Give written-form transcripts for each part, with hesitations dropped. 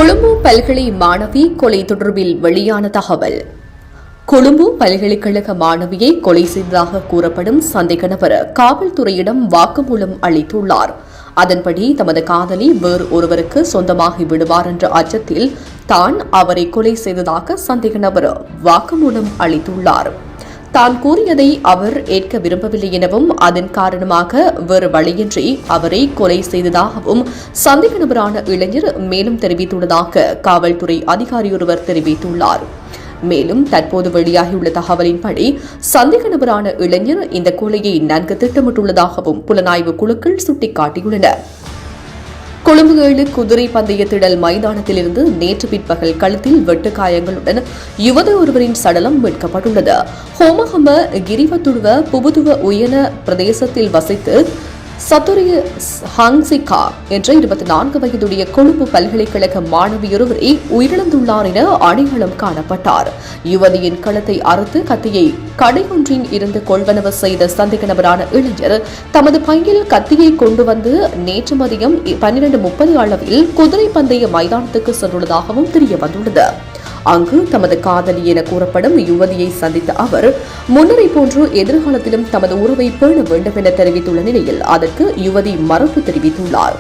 கொழும்பு பல்கலை மாணவி கொலை தொடர்பில் வெளியான தகவல். கொழும்பு பல்கலைக்கழக மாணவியை கொலை செய்ததாக கூறப்படும் சந்தேக நபர் காவல்துறையிடம் வாக்குமூலம் அளித்துள்ளார். அதன்படி தமது காதலி வேறு ஒருவருக்கு சொந்தமாகி விடுவார் என்ற அச்சத்தில் தான் அவரை கொலை செய்ததாக சந்தேக நபர் வாக்குமூலம் அளித்துள்ளார். தான் கூறியதை அவர் ஏற்க விரும்பவில்லை எனவும் அதன் காரணமாக வேறு வழியின்றி அவரை கொலை செய்ததாகவும் சந்தேக நபரான இளைஞர் மேலும் தெரிவித்துள்ளதாக காவல்துறை அதிகாரியொருவர் தெரிவித்துள்ளார். மேலும் தற்போது வெளியாகியுள்ள தகவலின்படி சந்தேக நபரான இளைஞர் இந்த கொலையை நன்கு திட்டமிட்டுள்ளதாகவும் புலனாய்வு குழுக்கள் சுட்டிக்காட்டியுள்ளன. கொழும்பு 7 குதிரை பந்தய திடல் மைதானத்திலிருந்து நேற்று பிற்பகல் கழுத்தில் வெட்டுக்காயங்களுடன் யுவதி ஒருவரின் சடலம் மீட்கப்பட்டுள்ளது. ஹோமஹம கிரிவத்துடுவ புபுதுவ உயன பிரதேசத்தில் வசித்து சத்துரிய ஹாங்சிகா என்ற 24 வயதுடைய கொழும்பு பல்கலைக்கழக மாணவியொருவரை உயிரிழந்துள்ளார் என அடையாளம் காணப்பட்டார். யுவதியின் கழுத்தை அறுத்து கத்தியை கடையொன்றில் இருந்து கொள்வனவு செய்த சந்தேக நபரான இளைஞர் தமது பையில் கத்தியை கொண்டு வந்து நேற்று மதியம் 12:30 அளவில் குதிரை பந்தய மைதானத்துக்கு சென்றுள்ளதாகவும் தெரியவந்துள்ளது. அங்கு தமது காதலி என கூறப்படும் யுவதியை சந்தித்த அவர் முன்னரை போன்று எதிர்காலத்திலும் தமது உறவை பேண வேண்டும் என தெரிவித்துள்ள நிலையில் அதற்கு யுவதி மறுப்பு தெரிவித்துள்ளார்.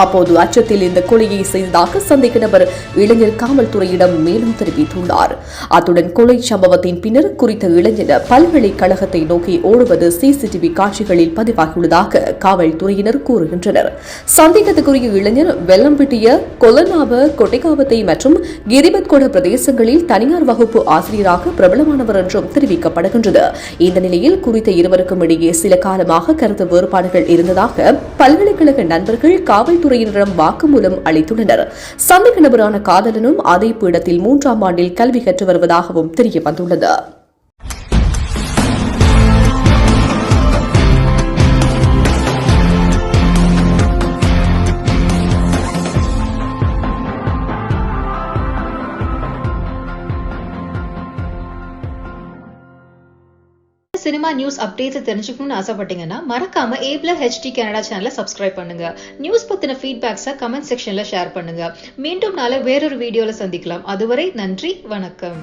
அப்போது அச்சத்தில் இந்த கொலையை செய்ததாக சந்தேக நபர் இளைஞர் காவல்துறையிடம் மேலும் தெரிவித்துள்ளார். அத்துடன் கொலை சம்பவத்தின் பின்னர் குறித்த இளைஞர் பல்கலைக்கழகத்தை நோக்கி ஓடுவது சிசிடிவி காட்சிகளில் பதிவாகியுள்ளதாக காவல்துறையினர் கூறுகின்றனர். சந்தேகத்துக்குரிய இளைஞர் வெள்ளம்பிட்டிய கொலனாவ கொட்டைக்காவத்தை மற்றும் கிரிபத்கொட பிரதேசங்களில் தனியார் வகுப்பு ஆசிரியராக பிரபலமானவர் என்றும் தெரிவிக்கப்படுகின்றது. இந்த நிலையில் குறித்த இருவருக்கும் இடையே சில காலமாக கருத்து வேறுபாடுகள் இருந்ததாக பல்கலைக்கழக நண்பர்கள் காவல்துறையினரிடம் வாக்குமூலம் அளித்துள்ளனர். சந்தேக நபரான காதலனும் அதே பீடத்தில் 3ஆம் ஆண்டில் கல்வி கற்று வருவதாகவும் தெரியவந்துள்ளது. சினிமா நியூஸ் அப்டேட்ஸ் தெரிஞ்சுக்கணும்னு ஆசைப்பட்டீங்கன்னா மறக்காம A+HD கனடா சேனலை சப்ஸ்கிரைப் பண்ணுங்க. நியூஸ் பத்தின ஃபீட்பேக்ஸை கமெண்ட் செக்ஷன்ல ஷேர் பண்ணுங்க. மீண்டும் நாளை வேறொரு வீடியோல சந்திக்கலாம். அதுவரை நன்றி, வணக்கம்.